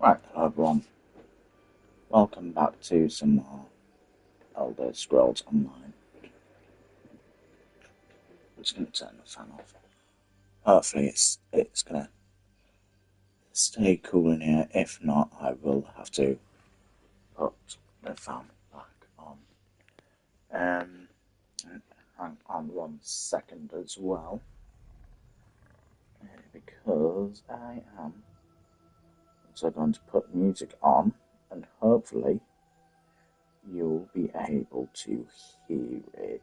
Right, hello everyone. Welcome back to some more Elder Scrolls Online. I'm just going to turn the fan off. Hopefully it's going to stay cool in here. If not, I will have to put the fan back on. Hang on 1 second as well, because I am also going to put music on, and hopefully you'll be able to hear it.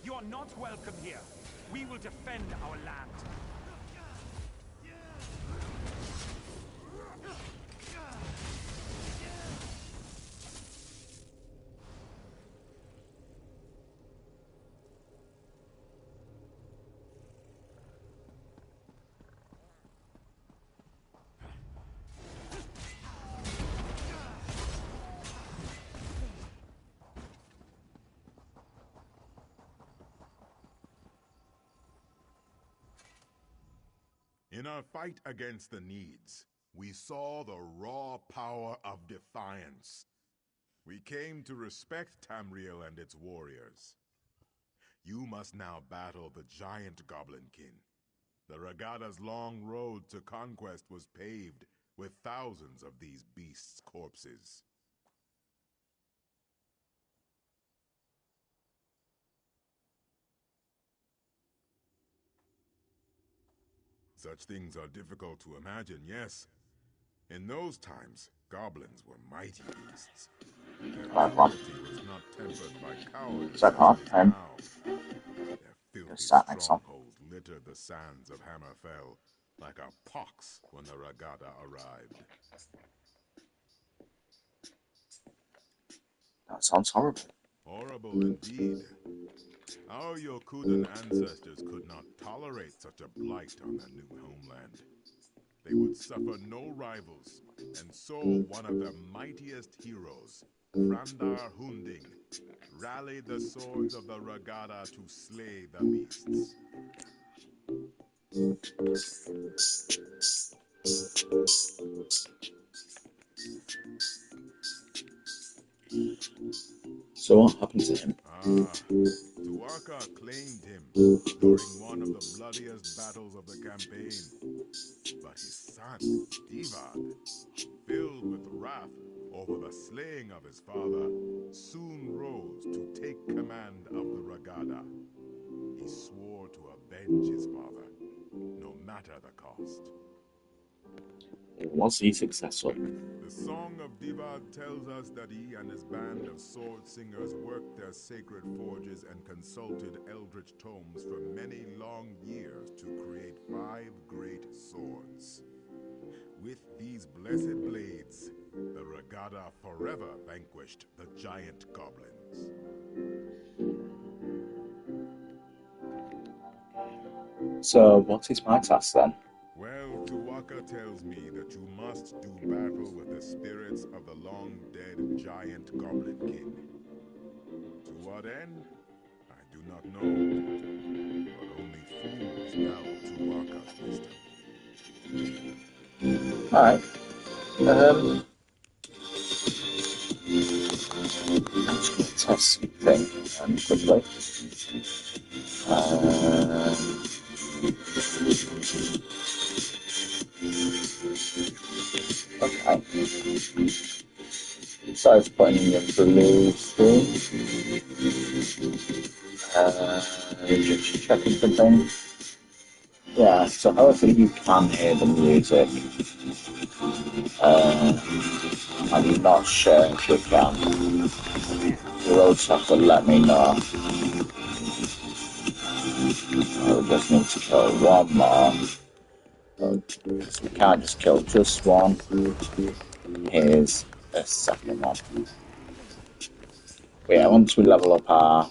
You are not welcome here. We will defend our land. In our fight against the Needs, we saw the raw power of defiance. We came to respect Tamriel and its warriors. You must now battle the giant Goblinkin. The Regada's long road to conquest was paved with thousands of these beasts' corpses. Such things are difficult to imagine, yes. In those times, goblins were mighty beasts. Their Hello everyone. cruelty was not tempered by cowardice So as far, it is now. Their just filthy sat next on. strongholds littered the sands of Hammerfell like a pox when the Regada arrived. That sounds horrible. Horrible indeed. Our Yokudan ancestors could not tolerate such a blight on their new homeland. They would suffer no rivals, and so one of their mightiest heroes, Frandar Hunding, rally the swords of the Ragada to slay the beasts. So what happened to him? Tuaka claimed him during one of the bloodiest battles of the campaign. But his son, Divad, filled with wrath over the slaying of his father, soon rose to take command of the Ragada. He swore to avenge his father, no matter the cost. Was he successful? The Song of Divad tells us that he and his band of sword singers worked their sacred forges and consulted eldritch tomes for many long years to create 5 great swords. With these blessed blades, the Ragada forever vanquished the giant goblins. So what is my task then? Well, Tuaka tells me that you must do battle with the spirits of the long-dead giant goblin king. To what end? I do not know. But only fools doubt Tuaka's wisdom. Alright. I'm just going to test something quickly. Okay. So it's putting in the blue screen. Just checking something. Yeah, so hopefully you can hear the music. I'm not sure if you can. You'll just have to let me know. I'll just need to kill one more. Because we can't just kill just one. Here's a second one. But yeah, once we level up our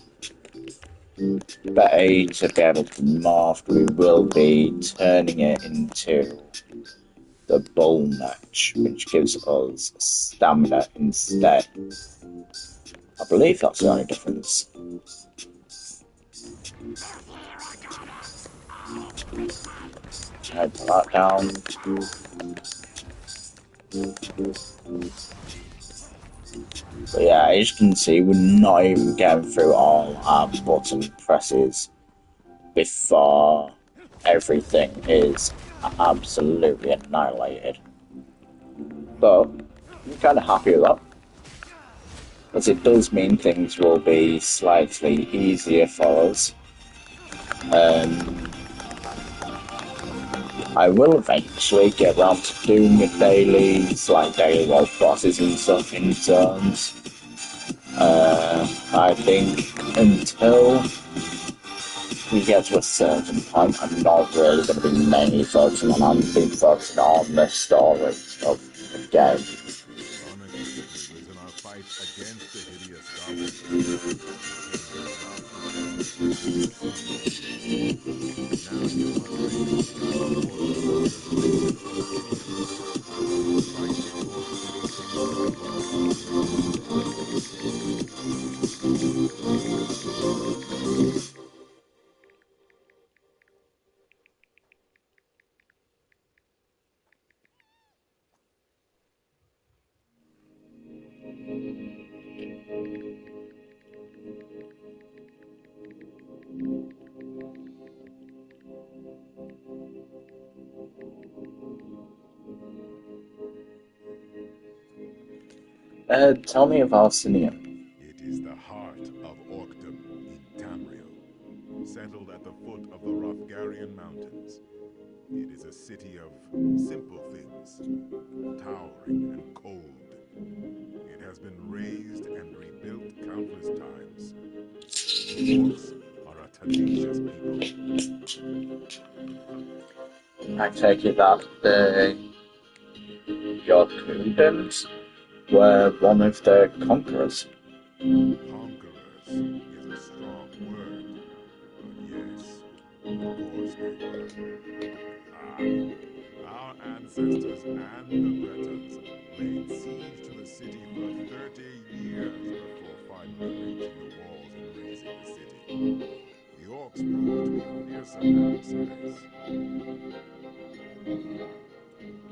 Betty to be able to morph, we will be turning it into the bull match, which gives us stamina instead. I believe that's the only difference. Head that down. But yeah, as you can see, we're not even getting through all our button presses before everything is absolutely annihilated. But I'm kind of happy with that, because it does mean things will be slightly easier for us. I will eventually get around to doing the dailies, like daily world bosses and stuff in zones. I think until we get to a certain point, I'm not really going to be mainly focusing on. I'm being focusing on the story of the game. Unexpectedly risen our fight against the hideous goblins. Now you must face the dark forces of the Ragada. Fight before the city king of the Tell me of Arsenium. It is the heart of Orkdom in Tamriel, settled at the foot of the Rothgarian Mountains. It is a city of simple things, towering and cold. It has been razed and rebuilt countless times. The orcs are a tenacious people. I take it that the Yorkundans were one of the conquerors. Conquerors is a strong word, but yes, of course they were. Our ancestors and the Bretons laid siege to the city for 30 years before finally breaching the walls and razing the city. The orcs proved to be fearsome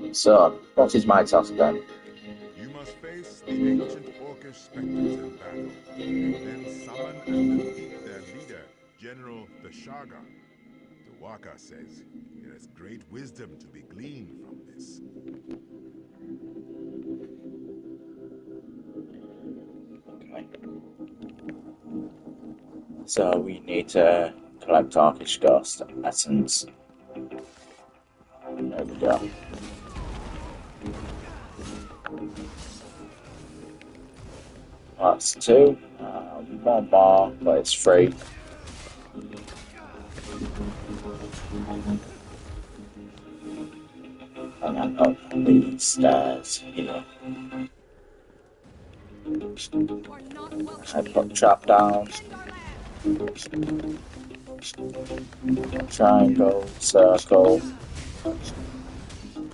adversaries. So, what is my task then? You must face the ancient orcish specters in battle, and then summon and defeat their leader, General Vishaga. Dewaka says there is great wisdom to be gleaned from this. Okay. So we need to collect Orcish Ghost Essence. There we go. That's 2. One more, but it's free. And then up the stairs here. I put trap down. Triangle, circle.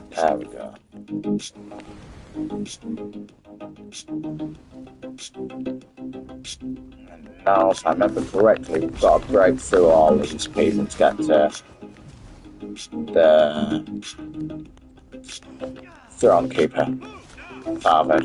There we go. And now, if I remember correctly, we've got to break through all these people to get to the Throne Keeper Father.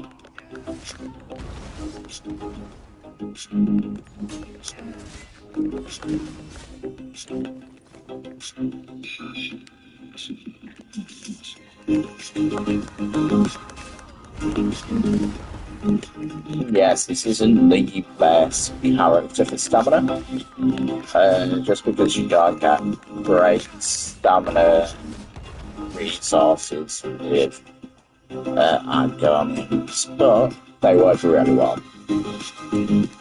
Yes, this isn't the best character for stamina. Just because you don't get great stamina resources with Argonians, but they work really well.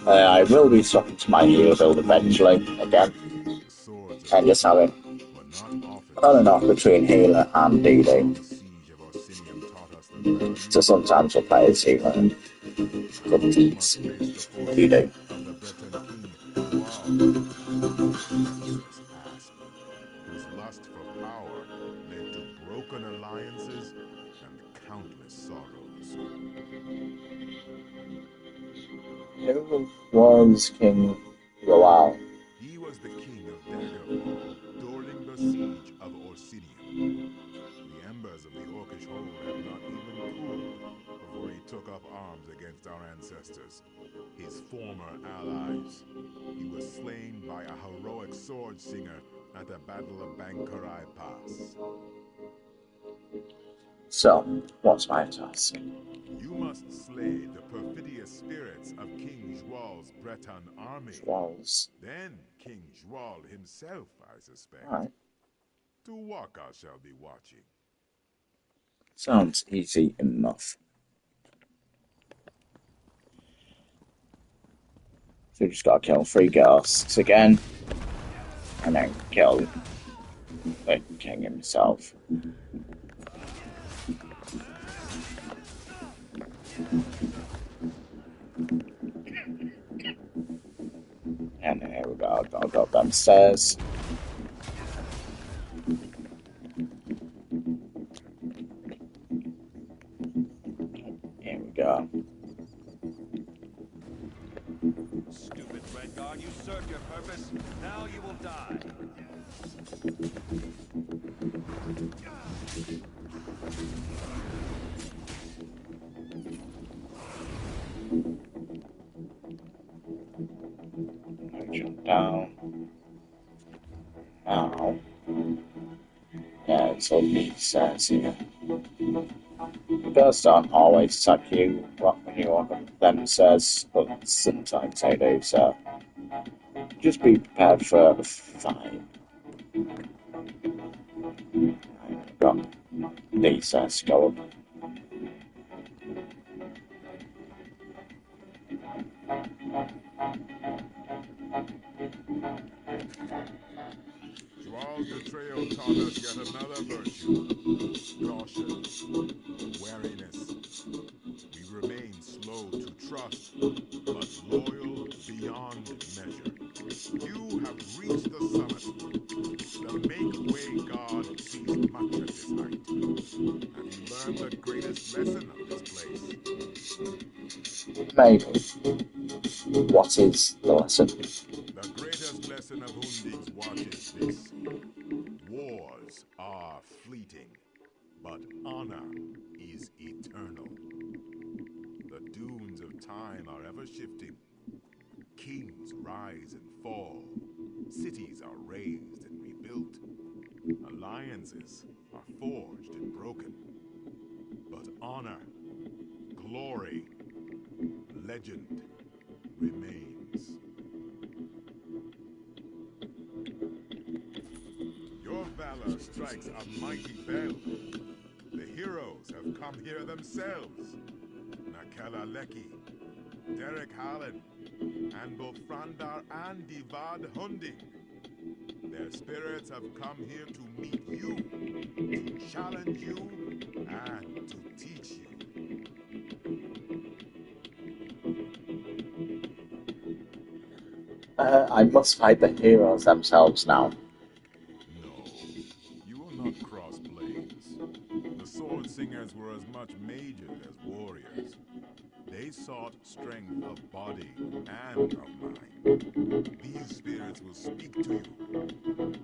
I will be swapping to my heal build eventually again, and just having on and off between healer and DD. So sometimes we'll play as healer and sometimes DD. Whose lust for power led to broken alliances and countless sorrows. Who was King Roal? He was the king of Daggerfall during the siege of Orsinium. The embers of the Orcish hold had not even cooled before he took up arms against our ancestors, his former allies. He was slain by a heroic sword singer at the Battle of Bankarai Pass. So, what's my task? You must slay the perfidious spirits of King Jwal's Breton army. Jwal's. Then King Jwal himself, I suspect. Right. Dewaka shall be watching. Sounds easy enough. So we just gotta kill 3 ghosts again, and then kill the king himself. And here we go, I'll go downstairs. Here we go. Stupid Redguard, you served your purpose. Now you will die. Jump down. Now. Yeah, it's all these says here. The ghosts don't always attack you when you walk up them says, but sometimes they do, so just be prepared for a fight. I've got these to go up. Jwal's betrayal taught us yet another virtue. Caution. Wariness. We remain slow to trust, but loyal beyond measure. You have reached the summit. The make-way god sees much at this height. Have you learned the greatest lesson of this place? maybe. What is the lesson? The greatest lesson of Hundig's watch is this. Wars are fleeting, but honor is eternal. The dunes of time are ever shifting. Kings rise and fall. Cities are raised and rebuilt. Alliances are forged and broken. But honor, glory, legend remains. Your valor strikes a mighty bell. The heroes have come here themselves. Nakela Leki, Derek Hallen, and both Frandar and Divad Hundig. Their spirits have come here to meet you, to challenge you, and to teach you. I must fight the heroes themselves now. No, you will not cross blades. The Sword Singers were as much mages as warriors. They sought strength of body and of mind. These spirits will speak to you.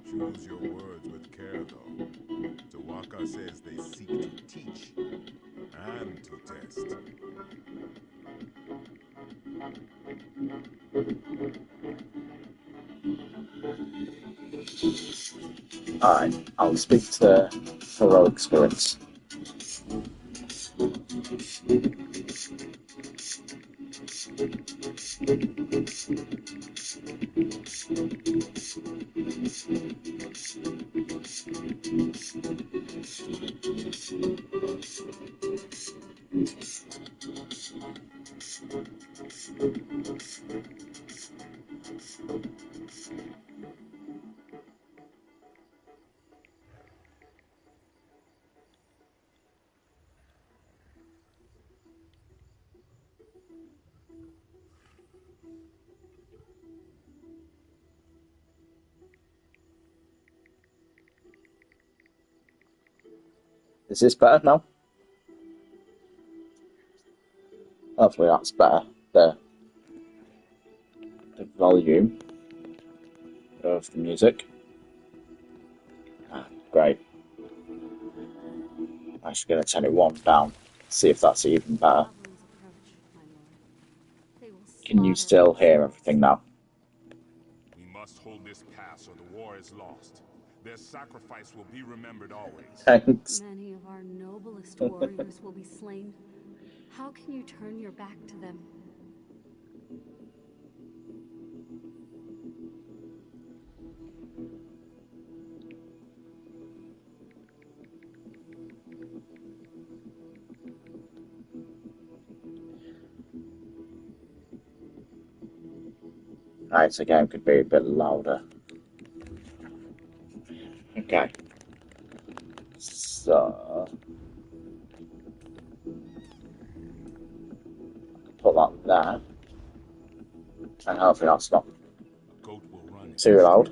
Choose your words with care, though. Tawaka says they seek to teach and to test. Alright, I'll speak to heroic spirits. Is this better now? Hopefully that's better. The volume of the music. Ah, great. I'm actually going to turn it one down, see if that's even better. Can you still hear everything now? We must hold this pass or the war is lost. Their sacrifice will be remembered always. Thanks. Many of our noblest warriors will be slain. How can you turn your back to them? Right, so game could be a bit louder. Okay. So put that there. And hopefully that's not A goat will run too loud.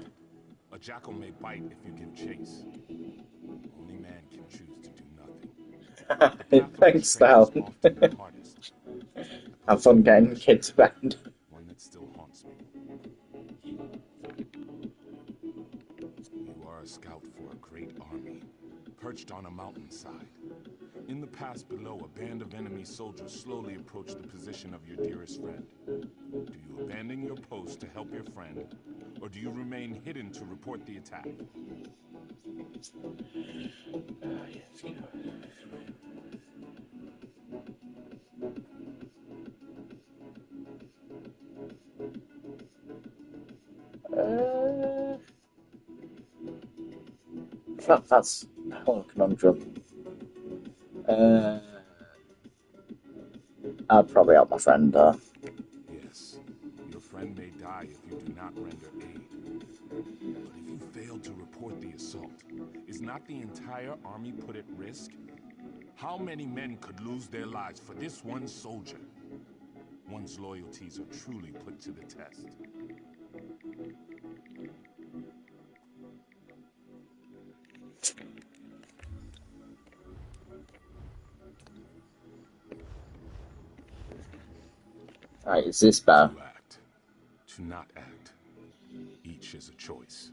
A jackal may bite if you give chase. Only man can choose to do nothing. The path of Thanks, betrayal is Sal. often the hardest. Have fun getting kids to bed. One that still haunts me. You are a scout for a great army, perched on a mountainside. In the pass below, a band of enemy soldiers slowly approach the position of your dearest friend. Do you abandon your post to help your friend, or do you remain hidden to report the attack? That's a whole conundrum. I'd probably help my friend. Yes, your friend may die if you do not render aid. But if you fail to report the assault, is not the entire army put at risk? How many men could lose their lives for this one soldier? One's loyalties are truly put to the test. Right, is this better? To act, to not act. Each is a choice.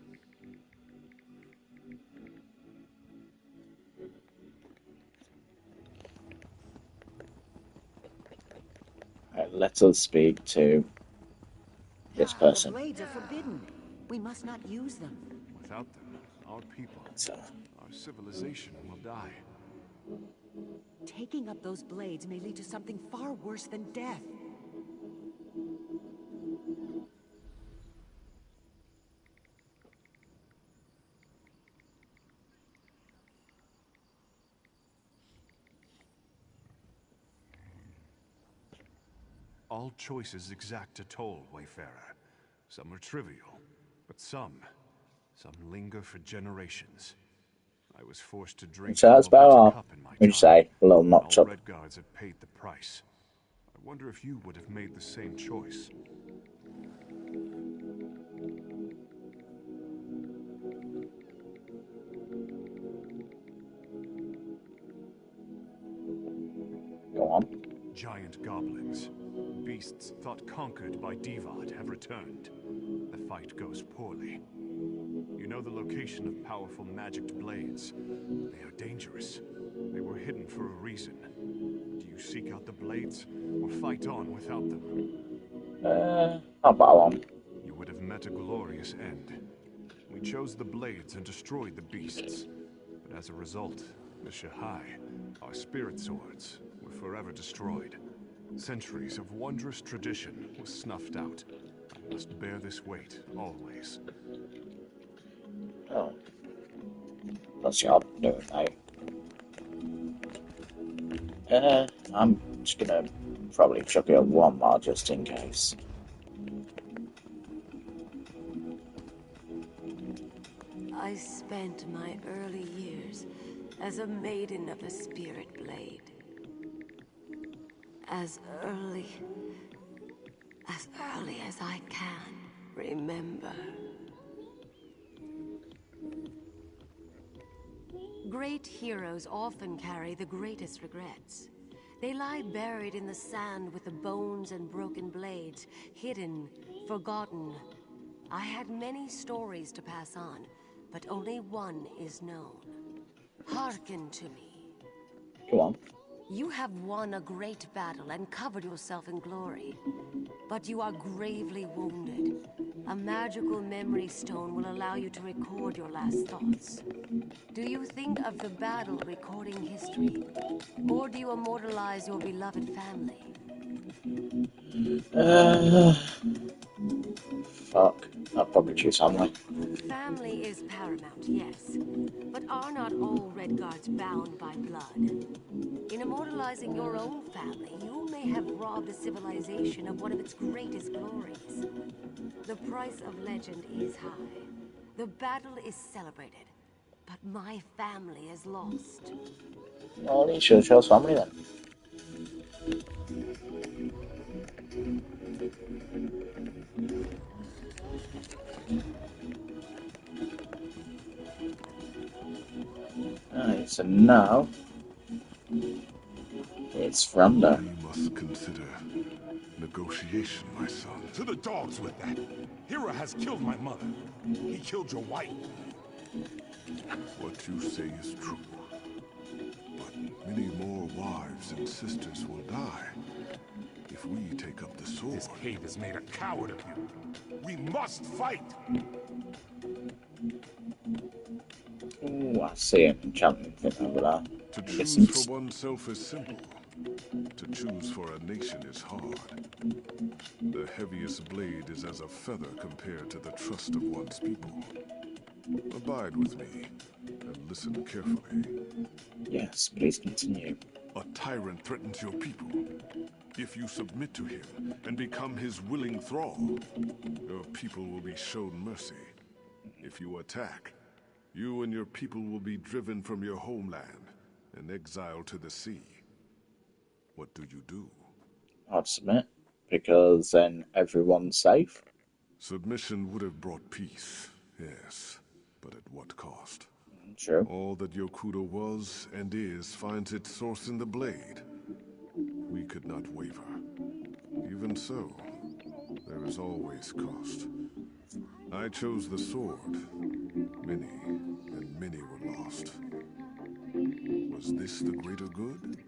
Right, let us speak to this The person. blades are forbidden. We must not use them. Without them, our people, So, our civilization will die. Taking up those blades may lead to something far worse than death. All choices exact a toll, Wayfarer. Some are trivial, but some linger for generations. I was forced to drink so from that's a bitter better. cup in my Would you time. say a little All notch up? Red Guards have paid the price. I wonder if you would have made the same choice. Go on. Giant goblins, beasts thought conquered by Divad, have returned. The fight goes poorly. You know the location of powerful magicked blades. They are dangerous. They were hidden for a reason. Do you seek out the blades, or fight on without them? How about one? You would have met a glorious end. We chose the blades and destroyed the beasts. But as a result, the Shahai, our spirit swords, were forever destroyed. Centuries of wondrous tradition was snuffed out. I must bear this weight, always. Oh, that's the odd doing, mate. I'm just gonna probably chuck it at one more just in case. I spent my early years as a maiden of a spirit blade. As early as I can remember. Great heroes often carry the greatest regrets. They lie buried in the sand with the bones and broken blades, hidden, forgotten. I had many stories to pass on, but only one is known. Hearken to me. Go on. You have won a great battle and covered yourself in glory. But you are gravely wounded. A magical memory stone will allow you to record your last thoughts. Do you think of the battle recording history? Or do you immortalize your beloved family? Fuck. I'll probably choose family. Family is paramount, yes. But are not all Red Guards bound by blood? In immortalizing your own family, you may have robbed a civilization of one of its greatest glories. The price of legend is high. The battle is celebrated. But my family is lost. Well, you should have chose family then. Alright, so now it's Franda. We must consider negotiation, my son. To the dogs with that. Hira has killed my mother. He killed your wife. What you say is true. But many more wives and sisters will die if we take up the sword. This cave has made a coward of you. We must fight! Ooh, I see an enchantment thing over there. To Yes, choose it's- for oneself is simple. To choose for a nation is hard. The heaviest blade is as a feather compared to the trust of one's people. Abide with me and listen carefully. Yes, please continue. A tyrant threatens your people. If you submit to him and become his willing thrall, your people will be shown mercy. If you attack, you and your people will be driven from your homeland and exiled to the sea. What do you do? I'd submit, because then everyone's safe. Submission would have brought peace, yes, but at what cost? True. All that Yokuda was and is finds its source in the blade. We could not waver. Even so, there is always cost. I chose the sword. Many and many were lost. Was this the greater good?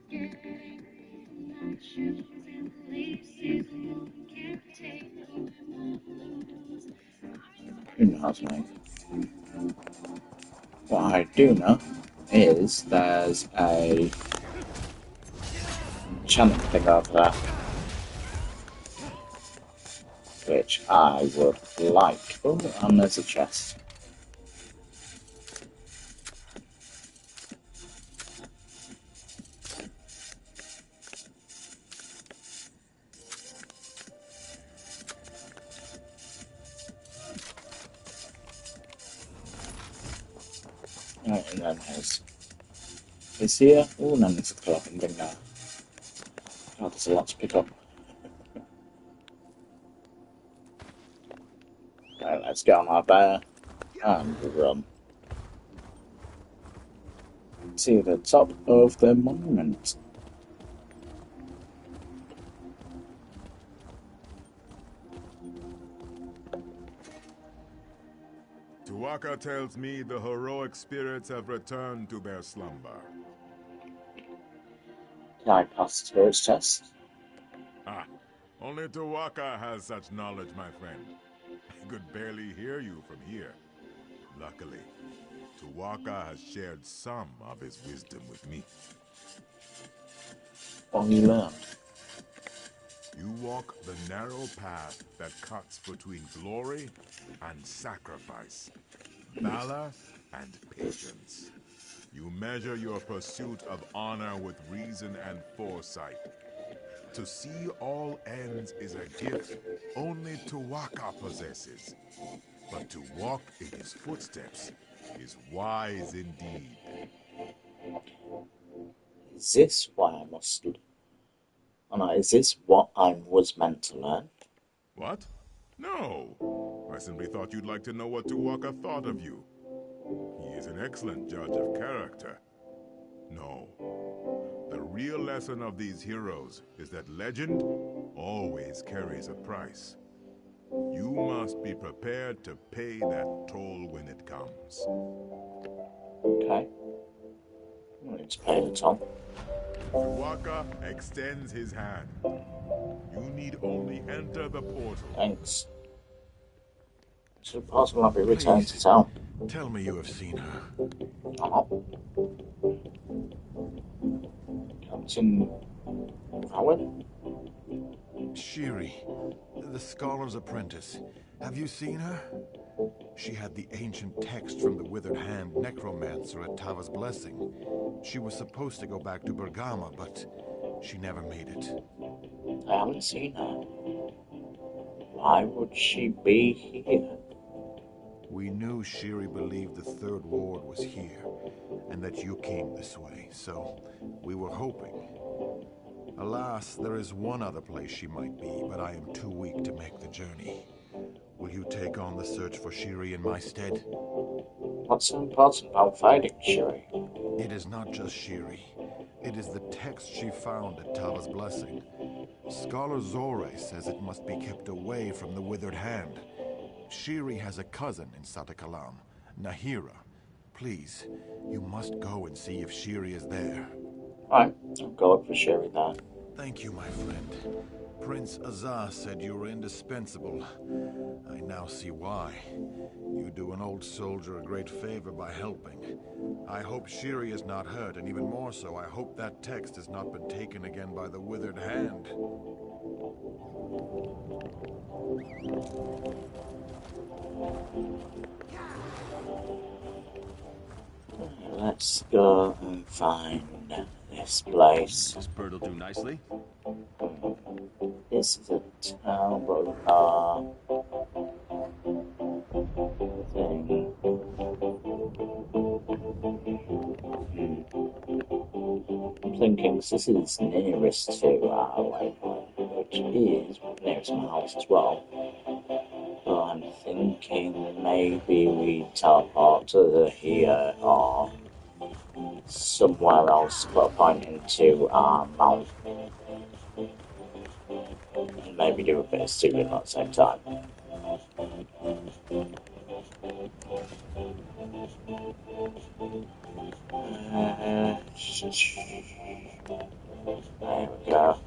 Who knows, mate? What I do know is there's a enchantment thing over there, which I would like. Oh, and there's a chest. Right, and then is here. Oh, and then there's a clothing thing there. God, there's a lot to pick up. Right, let's get on our bear and run to the top of the monument. Tuwaka tells me the heroic spirits have returned to their slumber. Can I pass the spirits test? Ah, only Tuwaka has such knowledge, my friend. I could barely hear you from here. Luckily, Tuwaka has shared some of his wisdom with me. What have you learned? You walk the narrow path that cuts between glory and sacrifice, valor and patience. You measure your pursuit of honor with reason and foresight. To see all ends is a gift only Tuwaka possesses. But to walk in his footsteps is wise indeed. Is this why I must... Oh no, is this what I was meant to learn? What? No. I simply thought you'd like to know what Tuwaka thought of you. He is an excellent judge of character. No. The real lesson of these heroes is that legend always carries a price. You must be prepared to pay that toll when it comes. Okay. I need to pay the toll. Tuwaka extends his hand. You need only enter the portal. Thanks. So the portal will be returned to town. Tell me you have seen her. Oh. Captain Warden? Shiri, the scholar's apprentice. Have you seen her? She had the ancient text from the Withered Hand necromancer at Tava's Blessing. She was supposed to go back to Bergama, but she never made it. I haven't seen her. Why would she be here? We knew Shiri believed the Third Ward was here, and that you came this way, so we were hoping. Alas, there is one other place she might be, but I am too weak to make the journey. Will you take on the search for Shiri in my stead? What's so important about finding Shiri? It is not just Shiri. It is the text she found at Tava's Blessing. Scholar Zore says it must be kept away from the Withered Hand. Shiri has a cousin in Satakalam, Nahira. Please, you must go and see if Shiri is there. Right, I'll go look for Shiri there. Thank you, my friend. Prince Azaz said you were indispensable. I now see why. You do an old soldier a great favor by helping. I hope Shiri is not hurt, and even more so, I hope that text has not been taken again by the Withered Hand. Let's go and find this place. This bird will do nicely. This is a town, but thing. I'm thinking this is nearest to our waypoint, which is nearest to my house as well. But I'm thinking maybe we teleport to here or somewhere else, put a point into our mount. maybe do a bit of stealing at the same time. There we go.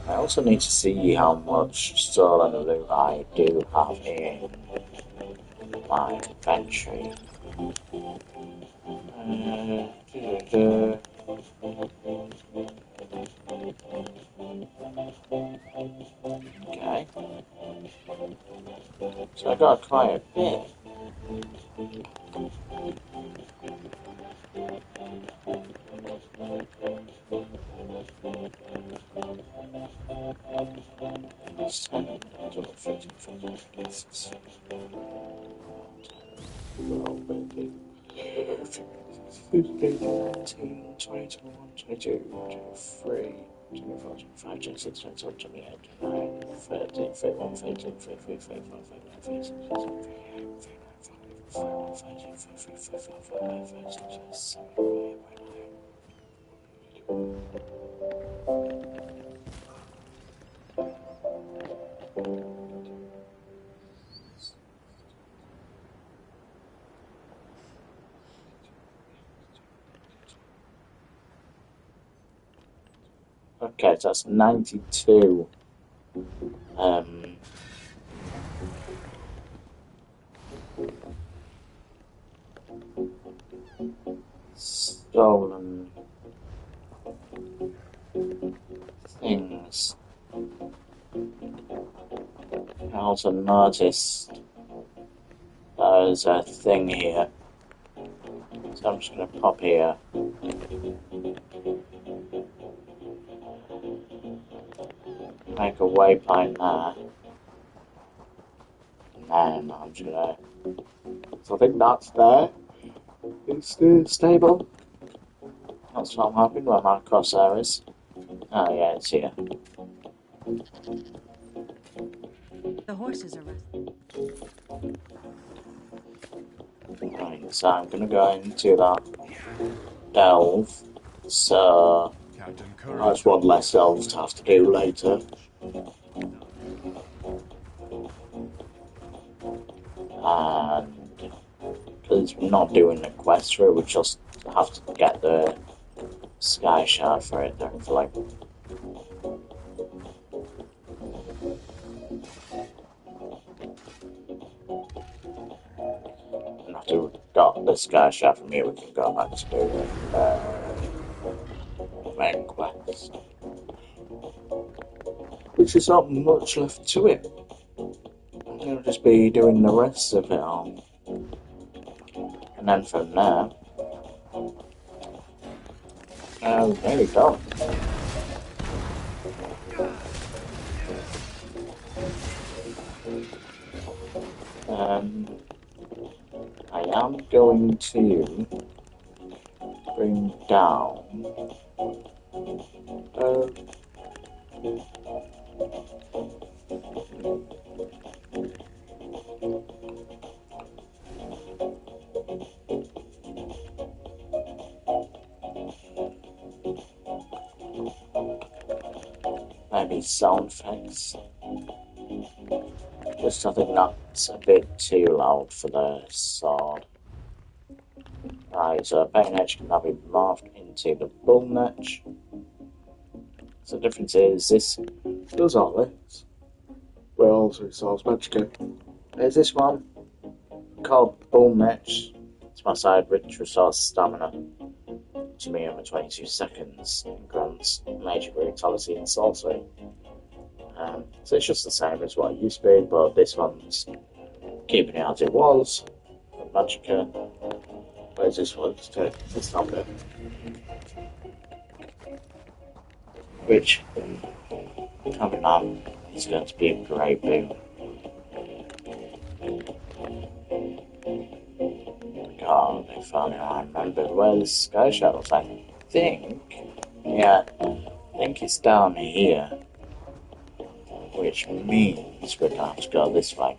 I also need to see how much stolen loot I do have in my inventory. Okay. So I got quite a bit. Fifteen, 19, 20, 21, 22, 23, 24, 25, 26, 27, 28, 29, 30, 31, 32, 33, 34, 35, 36, 37, okay, so that's 92. Stolen things. I also noticed there's a thing here. So I'm just going to pop here. Make a waypoint there. And then I'm just going to... So I think that's there. It's the stable. That's what I'm hoping where my crosshair is. Oh yeah, it's here. The horses are resting. Right, so I'm going to go into that delve. So that's one less delve to have to do later. And because we're not doing the quest for it, we just have to get the sky shard for it, don't feel like. And after we've got the sky shard from here, we can go back to do the main quest. Which is not much left to it. I'm going to just be doing the rest of it all. And then from there, there we go. I am going to bring down maybe sound effects. Just I think that's a bit too loud for the sword. Right, so a bane edge can now be morphed into the bull edge. So the difference is this does all this, but also it solves magicka. There's this one called bull edge. It's my side which restores stamina to me over 22 seconds and grants major brutality and sorcery. So it's just the same as what it used to be, but this one's keeping it as it was, with magicka, whereas this one's to stop it. Which, coming on, is going to be a great boon. God, if only I remembered where the sky shadows, I think it's down here. Which means we're going to have to go this way.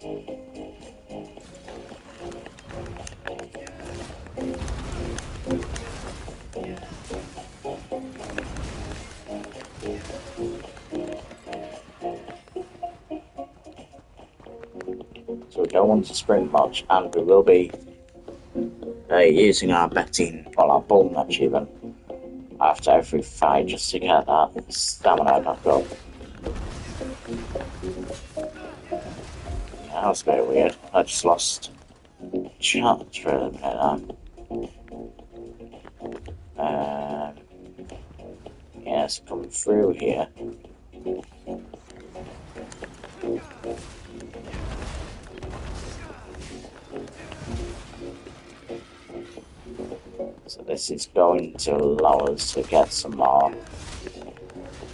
go on to sprint match, and we will be using our betting, well, our bull match even, after every fight just to get that stamina back up. That was a bit weird. I just lost charge for a minute there. Yes, coming through here. So this is going to allow us to get some more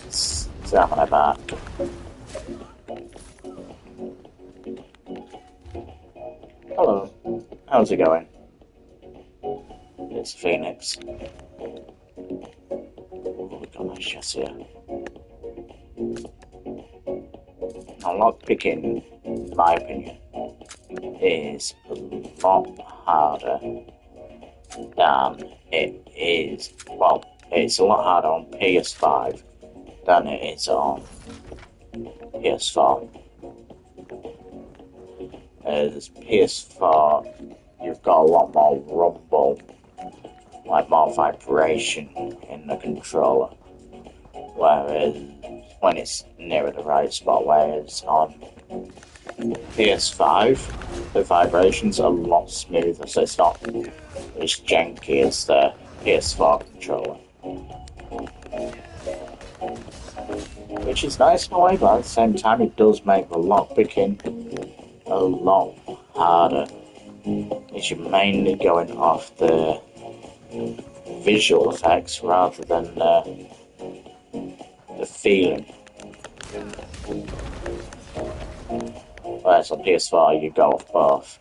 stamina back. Hello, how's it going? It's Phoenix. Oh, we got nice chest here. Now, lockpicking, in my opinion, is a lot harder than it is. Well, it's a lot harder on PS5 than it is on PS4. As PS4, you've got a lot more rumble, like more vibration in the controller, whereas when it's nearer the right spot, whereas on PS5 the vibrations are a lot smoother, so it's not as janky as the PS4 controller, which is nice in a way, but at the same time it does make the lockpicking a lot harder, as you're mainly going off the visual effects rather than the feeling. Whereas on PS4 you go off both.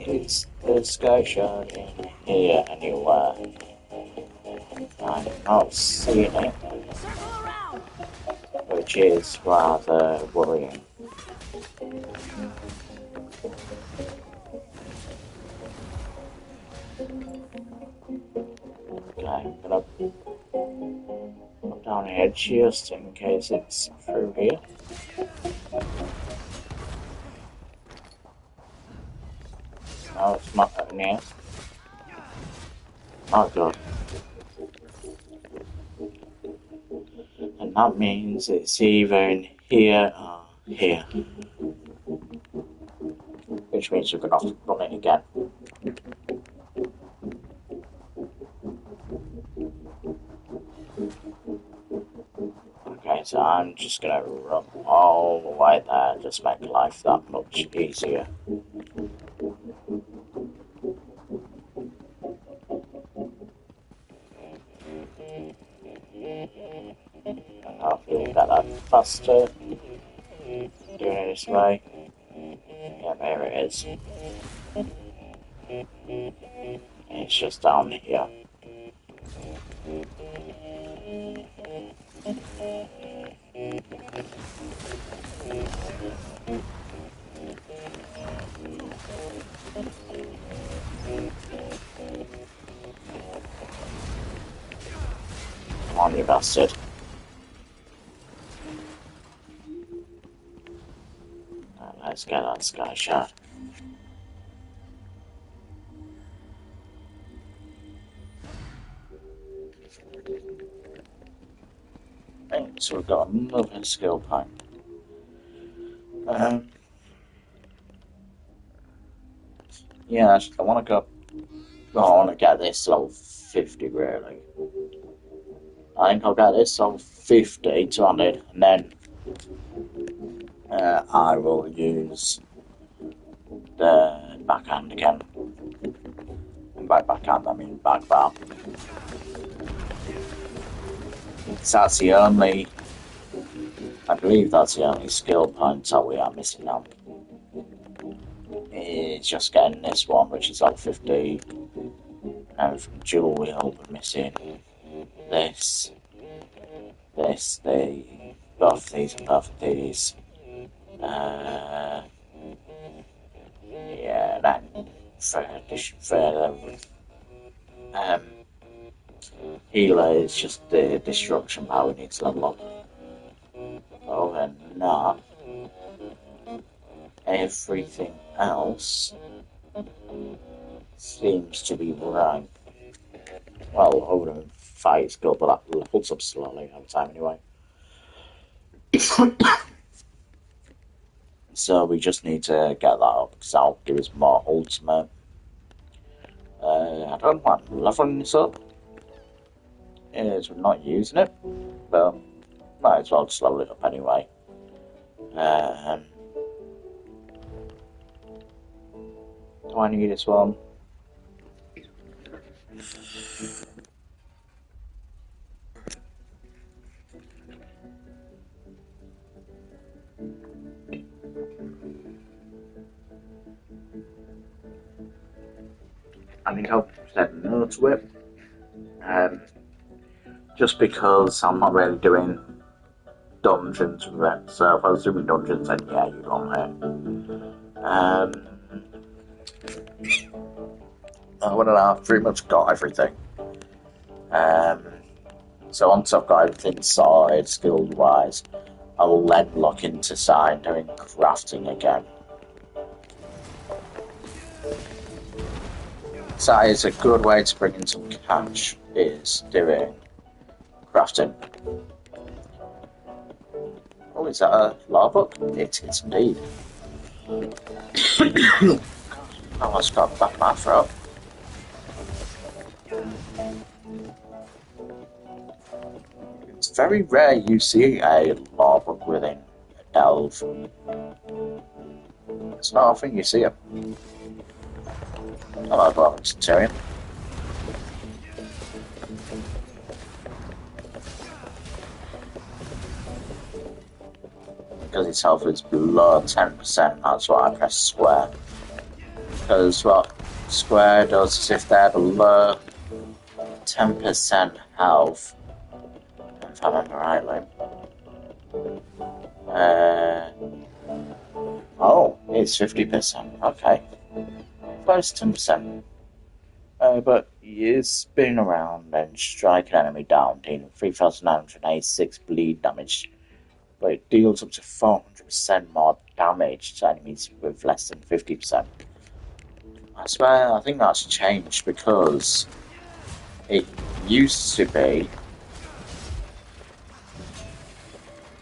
Is the sky shot in here anywhere? I'm not seeing it, which is rather worrying. Okay, I'm gonna put down here just in case it's through here. No, it's not in here. Oh god. And that means it's either in here or here. Which means we're going to have to run it again. Okay, so I'm just going to run all the way there, just make life that much easier. And hopefully we'll get that faster. Doing it this way. Yeah, there it is. It's just down here. Come on, you bastard. Let's get that sky shot. Right, so we've got another skill point. Yeah, I want to go. Oh, I want to get this level 50 really. I think I'll get this level 50 to 100, and then I will use the backhand again. And by backhand I mean back bar. So that's the only, I believe that's the only skill point that we are missing now. It's just getting this one, which is level 50. And from dual wheel we're missing this, both these and both of these. Yeah, then further. Healer is just the destruction power we need to level up. Other than that, everything else seems to be right. Well, other than fight skill, but that levels up slowly over time anyway. So we just need to get that up because that'll give us more ultimate. I don't mind leveling this up. We're not using it, but might as well just level it up anyway. Do I need this one? I think I'll said no to it. Just because I'm not really doing dungeons with it. So if I was doing dungeons, then yeah, you'd want it. I've pretty much got everything. So once I've got everything sorted, skill-wise, I will then look into starting doing crafting again. So that is a good way to bring in some cash, is doing crafting. Oh, is that a law book? It is indeed. I almost got back my throat. It's very rare you see a law book within a delve. It's not often you see it. Hello, Dwarven Centurion. Because its health is below 10%, that's why I press square. Because what square does is if they're below 10% health, if I remember rightly. Oh, it's 50%, okay. Close to 10%. But you spin around and strike an enemy down, dealing 3,986 bleed damage. But it deals up to 400% more damage to enemies with less than 50%. I swear, I think that's changed because it used to be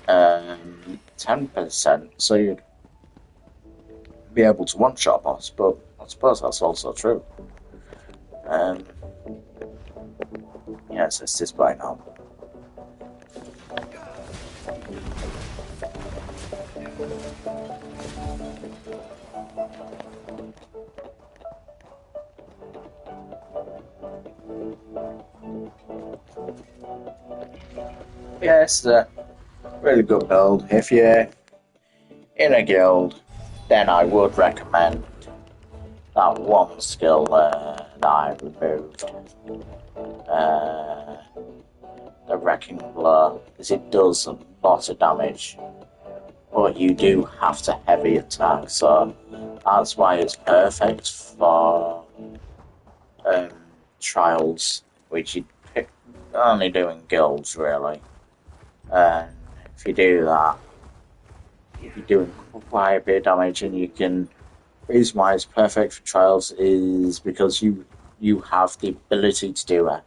10%, so you'd be able to one-shot boss, but I suppose that's also true. Yes, it's this way now. Yes, really good build. If you're in a guild, then I would recommend that one skill that I removed. The Wrecking Blow, because it does a lot of damage. But you do have to heavy attack, so that's why it's perfect for trials, which you pick only do in guilds, really. And if you do that, you're doing quite a bit of damage, and you can. The reason why it's perfect for trials is because you have the ability to do a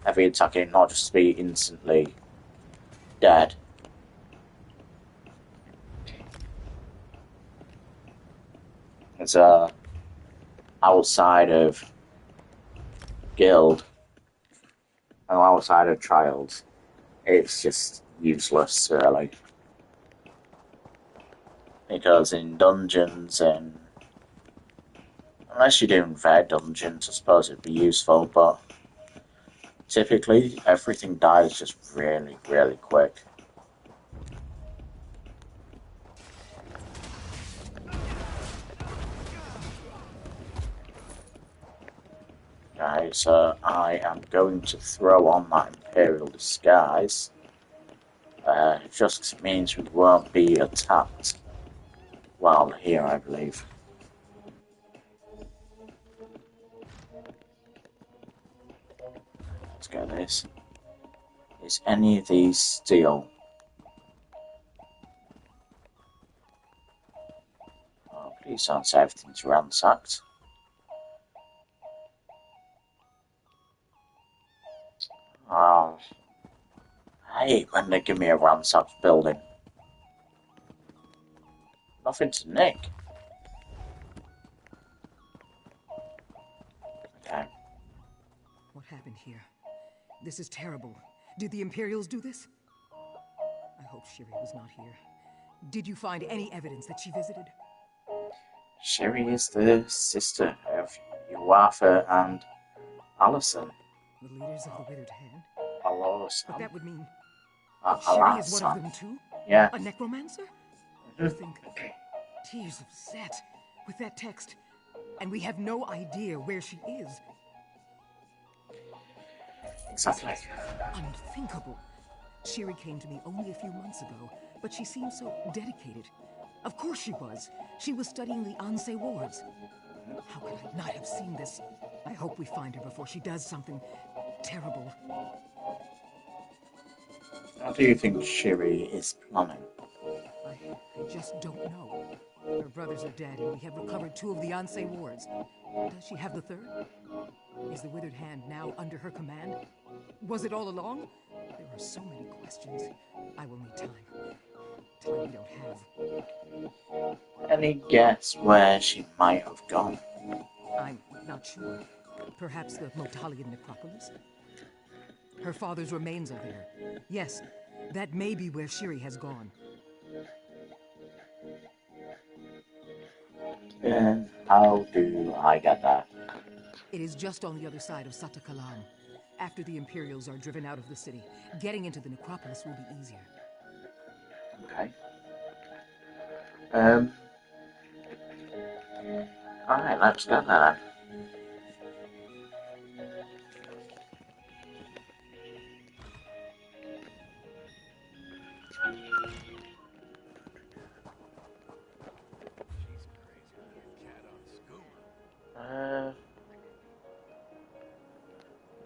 heavy attacking, not just to be instantly dead. It's outside of guild and outside of trials, it's just useless, really. Because in dungeons and unless you're doing fair dungeons, I suppose it'd be useful, but typically everything dies just really, really quick. Okay, so I am going to throw on that Imperial Disguise. Just means we won't be attacked while here, I believe. let's go this. Is any of these steel? Oh, please don't say everything's ransacked. Oh, I hate when they give me a ransacked building. Nothing to nick. Okay. What happened here? This is terrible. Did the Imperials do this? I hope Shiri was not here. Did you find any evidence that she visited? Sherry is the sister of Yuafa and Alison. The leaders of the Withered Hand? But that would mean Shiri is one of them too? Yeah. A necromancer? You think Tears of Set with that text, and we have no idea where she is. Exactly. Unthinkable. Shiri came to me only a few months ago, but she seemed so dedicated. Of course she was. She was studying the Ansei wards. How could I not have seen this? I hope we find her before she does something terrible. How do you think Shiri is planning? I just don't know. Her brothers are dead, and we have recovered 2 of the Ansei wards. Does she have the 3rd? Is the Withered Hand now under her command? Was it all along? There are so many questions. I will need time. Time we don't have. Any guess where she might have gone? I'm not sure. Perhaps the Motalian necropolis? Her father's remains are there. Yes, that may be where Shiri has gone. And how do I get there? It is just on the other side of Sata Kalam. After the Imperials are driven out of the city, getting into the necropolis will be easier. Okay. Alright, let's go there.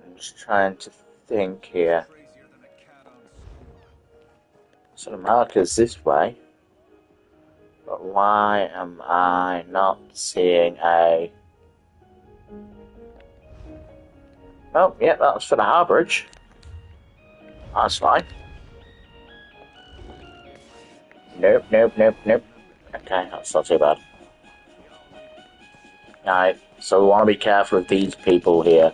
I'm just trying to think here. So the marker's this way. But why am I not seeing a... Oh, yeah, that was for the harborage. That's fine. Nope. Okay, that's not too bad. Alright, so we want to be careful of these people here.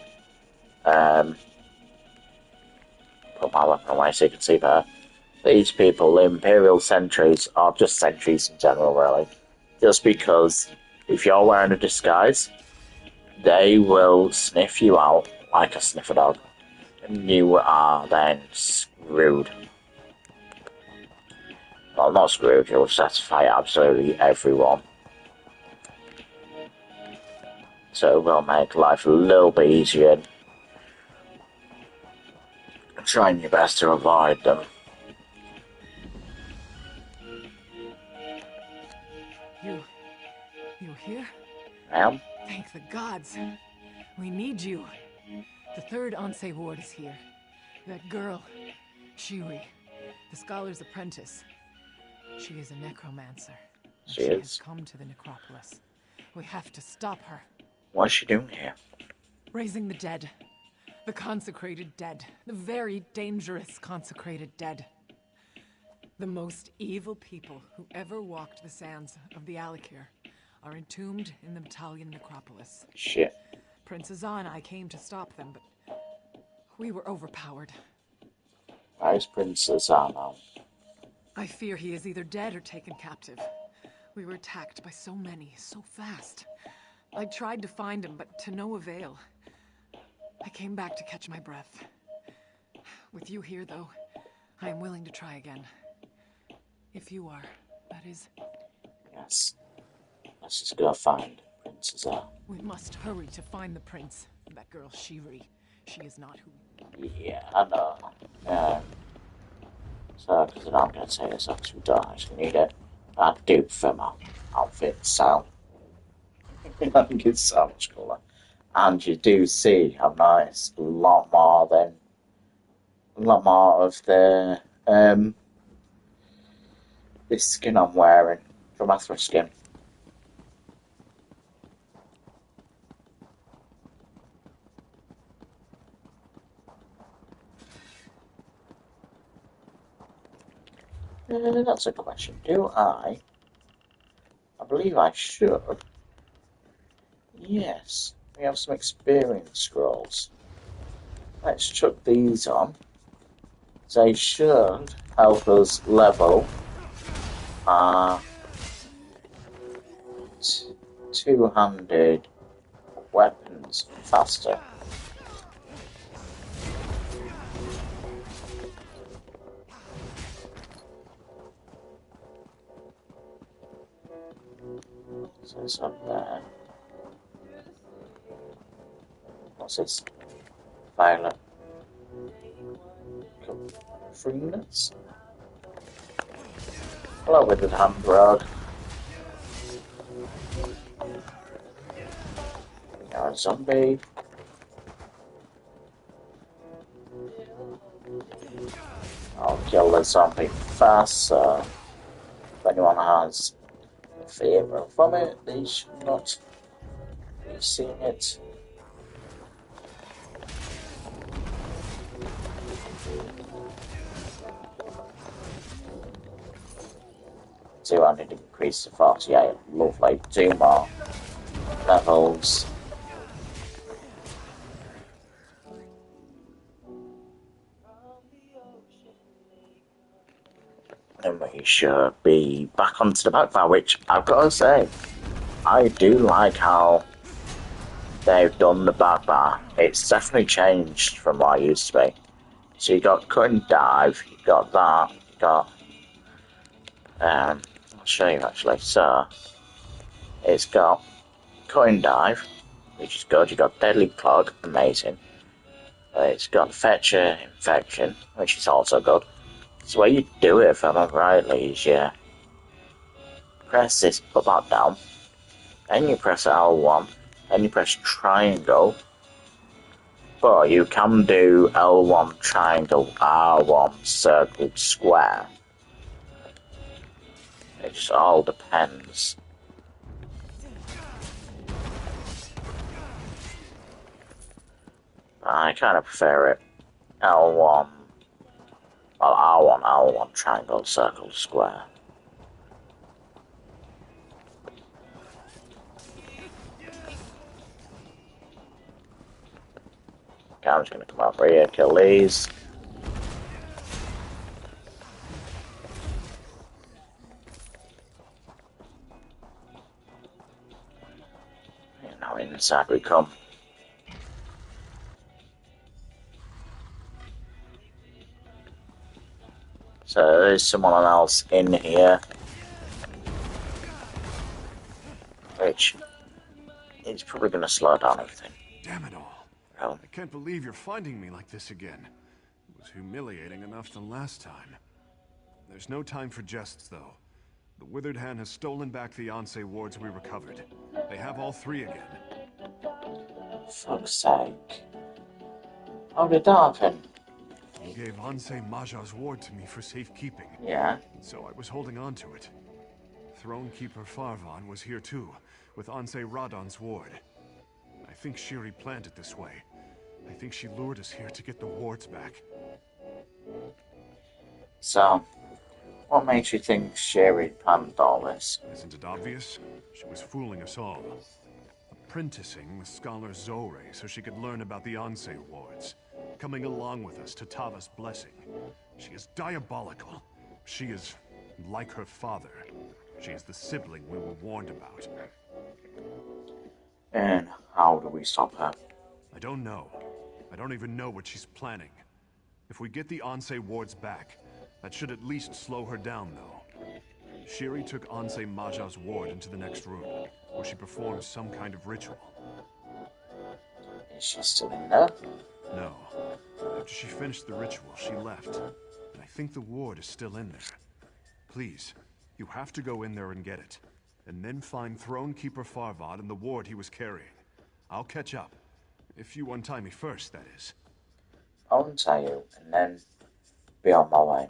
Put my weapon away so you can see better. These people, the Imperial sentries, are just sentries in general, really. Just because if you're wearing a disguise, they will sniff you out like a sniffer dog. And you are then screwed. Well, not screwed, you'll just have to fight absolutely everyone. So it will make life a little bit easier. Trying your best to avoid them. You here? Ma'am? Thank the gods. We need you. The 3rd Ansei ward is here. That girl, Shiri, the scholar's apprentice. She is a necromancer. She has come to the necropolis. We have to stop her. What is she doing here? Raising the dead. The consecrated dead. The very dangerous consecrated dead. The most evil people who ever walked the sands of the Alikir are entombed in the Italian necropolis. Shit. Prince Azan and I came to stop them, but we were overpowered. Where's Prince Azan now? I fear he is either dead or taken captive. We were attacked by so many, so fast. I tried to find him, but to no avail. I came back to catch my breath. With you here, though, I am willing to try again. If you are, that is. Yes. Let's just go find Prince Azan. We must hurry to find the prince. That girl, Shiri. She is not who... Yeah, I know. So, because I'm going to say this, because we don't actually need it. I do for my outfit, so... I think it's so much cooler. And you do see, I've noticed, a lot more of this skin I'm wearing, from Athra skin. That's a question. Do I? I believe I should. Yes, we have some experience scrolls. Let's chuck these on. They should help us level our 200 weapons faster. So it's up there. What's this? Violet. 3 minutes? Hello, with the hand rod. You're a zombie. I'll kill the zombie fast, so if anyone has a fear from it, they should not be seeing it. So I need to increase to 48. Lovely. 2 more levels. And we should be back onto the backfire, which I've got to say, I do like how they've done the backbar. It's definitely changed from what it used to be. So you got cut and dive, you got that, you got I'll show you actually. So it's got cut and dive, which is good. You got deadly clog, amazing. It's got fetcher infection, which is also good. So what you do it, if I remember rightly, is you press this button down, then you press L1, then you press triangle. But you can do L1 triangle, R1 circle square. It just all depends. I kind of prefer it L1, well R1, L1 triangle, circle, square. Okay, I'm just going to come over here, kill these. And now inside we come. So there's someone else in here, which is probably going to slow down everything. Damn it all. Oh. I can't believe you're finding me like this again. It was humiliating enough the last time. There's no time for jests, though. The Withered Hand has stolen back the Anse wards we recovered. They have all 3 again. Fuck's sake. How did that happen? You gave Anse Maja's ward to me for safekeeping. Yeah. So I was holding on to it. Thronekeeper Farvan was here too, with Anse Radon's ward. I think Shiri planned it this way. I think she lured us here to get the wards back. So, what makes you think Sherry planned all this? Isn't it obvious? She was fooling us all. Apprenticing with Scholar Zore so she could learn about the Anse wards. Coming along with us to Tava's blessing. She is diabolical. She is like her father. She is the sibling we were warned about. And how do we stop her? I don't know. I don't even know what she's planning. If we get the Anse wards back, that should at least slow her down, though. Shiri took Anse Maja's ward into the next room, where she performed some kind of ritual. Is she still in there? No. After she finished the ritual, she left. And I think the ward is still in there. Please, you have to go in there and get it. And then find Thronekeeper Farvad and the ward he was carrying. I'll catch up, If you untie me first, that is. I'll untie you and then be on my way.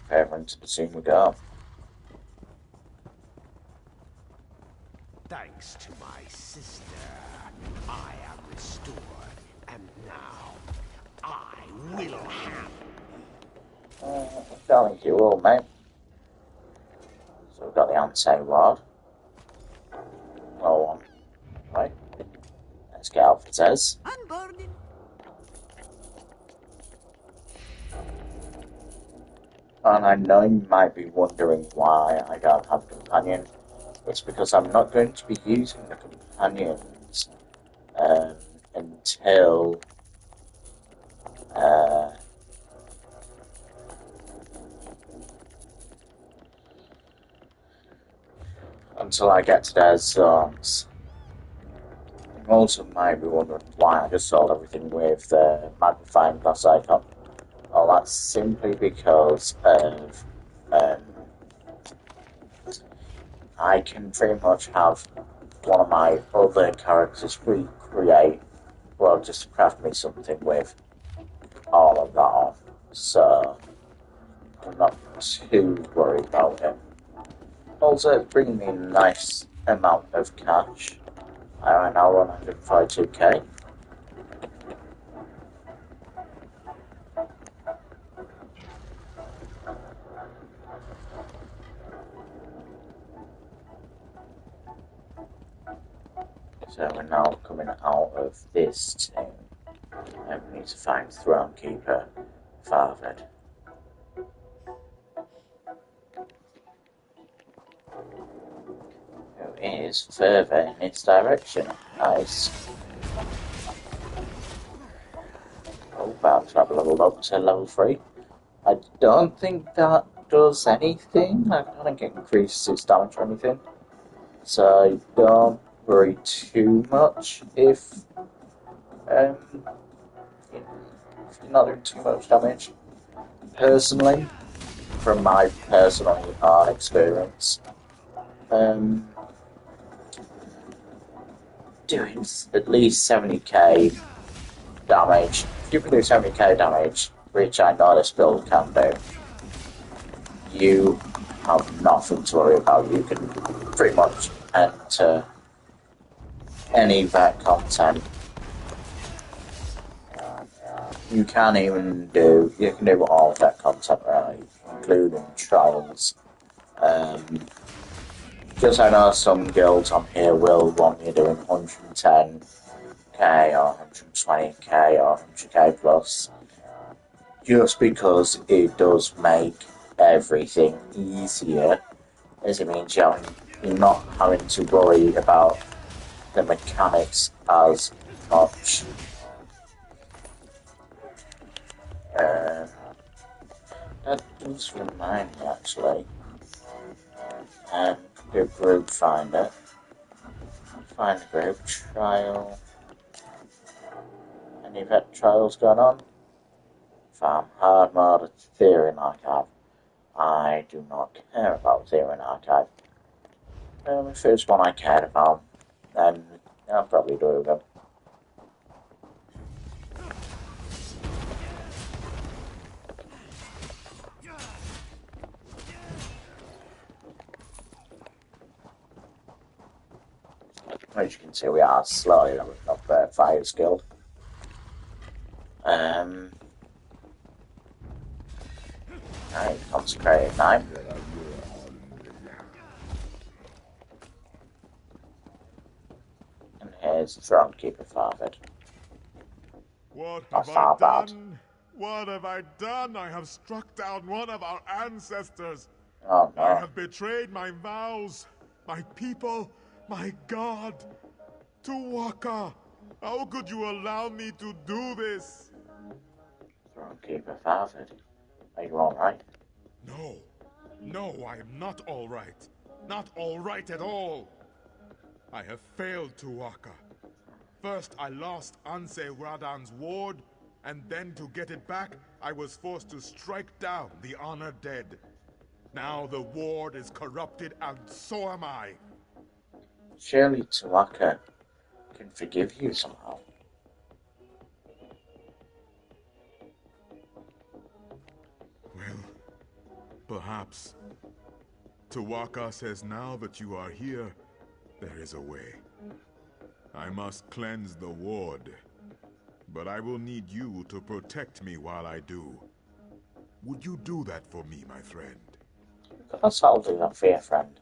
Parents, soon we go. Thanks to my sister, I am restored, and now I will have. I don't think you will, mate. So we've got the Ansay Ward. Well, right. Let's get out for Tez. Unboarded. And I know you might be wondering why I don't have a companion. It's because I'm not going to be using the companions until I get to their zones. You also might be wondering why I just sold everything with the magnifying glass icon. Well, that's simply because of I can pretty much have one of my other characters recreate, well, just craft me something with all of that on. So I'm not too worried about it. Also, it's bringing me a nice amount of cash. I now 142k. So we're now coming out of this team, and we need to find Thronekeeper Farford. Who is further in its direction. Nice. Oh, about to have leveled up to level 3. I don't think that does anything. I don't think it increases its damage or anything. So don't worry too much if you're not doing too much damage. Personally, from my personal experience, doing at least 70k damage. If you can do 70k damage, which I know this build can do, you have nothing to worry about. You can pretty much enter any vet content. You can do all vet content, really, including trials. Because I know some guilds on here will want you doing 110k or 120k or 100k plus, just because it does make everything easier, as it means you're not having to worry about the mechanics as much. That does remind me, actually. Do group finder. Find a group trial. Any vet trials going on? Farm hard mode, theory and archive. I do not care about theory and archive. If there's one I cared about, then I'll probably do them. As you can see, we are slowly leveling up Fire's Guild. Alright, consecrated now. And here's Thronekeeper Farford. What Not have far I bad. done? What have I done? I have struck down one of our ancestors. Oh no. I have betrayed my vows, my people, my God. Tuwaka, how could you allow me to do this? Thronekeeper Farford. Are you alright? No. No, I am not all right. Not all right at all. I have failed Tuwaka. First, I lost Ansay Radan's ward, and then to get it back, I was forced to strike down the honored dead. Now the ward is corrupted, and so am I. Surely Tuaka can forgive you somehow. Well, perhaps. Tuaka says now that you are here, there is a way. I must cleanse the ward, but I will need you to protect me while I do. Would you do that for me, my friend? Of course I'll do that for you, friend.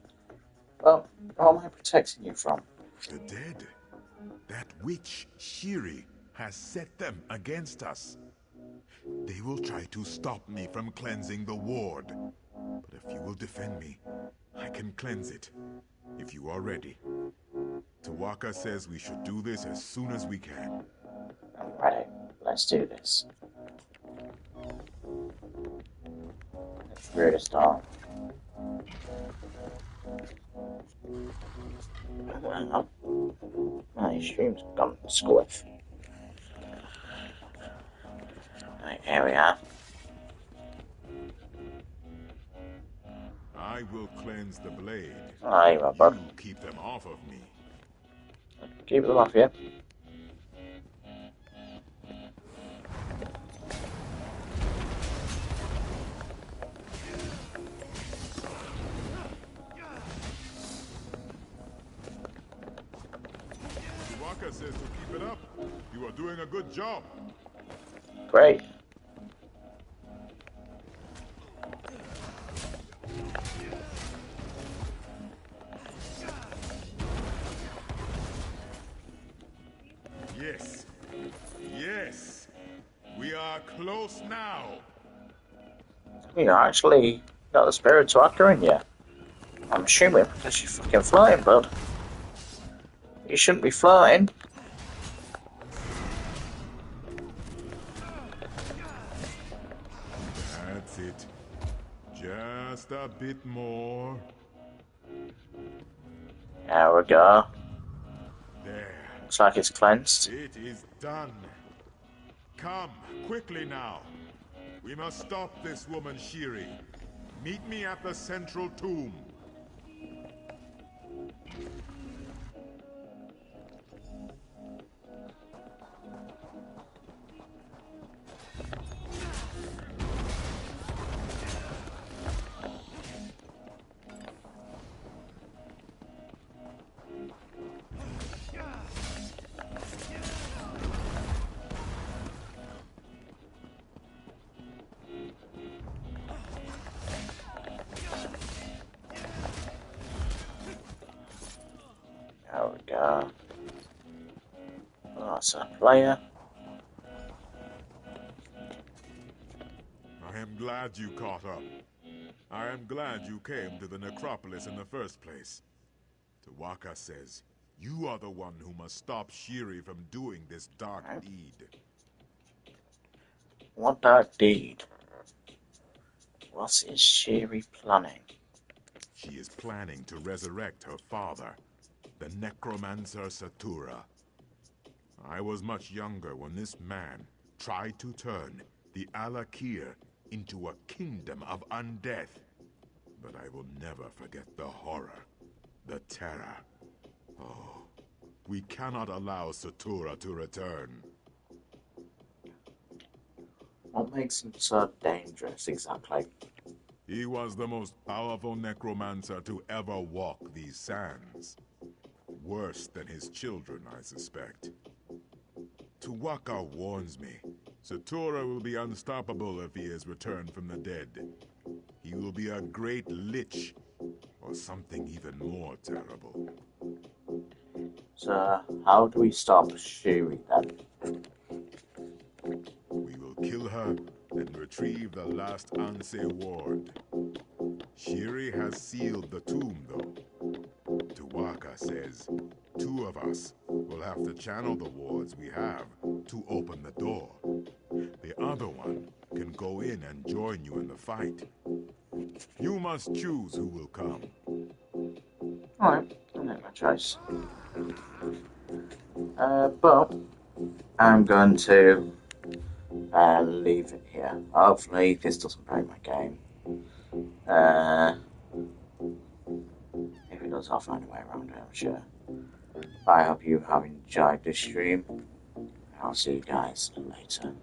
Well, what am I protecting you from? The dead. That witch, Shiri, has set them against us. They will try to stop me from cleansing the ward. But if you will defend me, I can cleanse it. If you are ready. Tuaka says we should do this as soon as we can. I'm ready. Let's do this. Let's really start. Hang on. My stream's gone squiff. Right, here we are. I will cleanse the blade. Aye, my bud. You keep them off of me. Keep them off you. Tuaka says to keep it up. You are doing a good job. Great. Yes. Yes. We are close now. You actually got the spirit to actor in you. I'm assuming because you're fucking flying, bud. You shouldn't be flying. That's it. Just a bit more. There we go. There. Looks like it's cleansed. It is done. Come, quickly now. We must stop this woman, Shiri. Meet me at the central tomb. There we go. Oh, that's a player. I am glad you caught up. I am glad you came to the necropolis in the first place. Tuaka says, you are the one who must stop Shiri from doing this dark deed. What dark deed? What is Shiri planning? She is planning to resurrect her father, the necromancer Satura. I was much younger when this man tried to turn the Alakir into a kingdom of undeath. But I will never forget the horror, the terror. Oh, we cannot allow Satura to return. What makes him so dangerous, exactly? He was the most powerful necromancer to ever walk these sands. Worse than his children, I suspect. Tuaka warns me. Satura will be unstoppable if he is returned from the dead. He will be a great lich, or something even more terrible. So, how do we stop Shiri then? We will kill her and retrieve the last Anse ward. Shiri has sealed the tomb, though. Tuaka says 2 of us will have to channel the wards we have to open the door. The other one can go in and join you in the fight. You must choose who will come. Alright, I'll make my choice. But I'm going to leave it here. Hopefully this doesn't break my game. If it does, I'll find a way around it, I'm sure. But I hope you have enjoyed this stream. I'll see you guys later.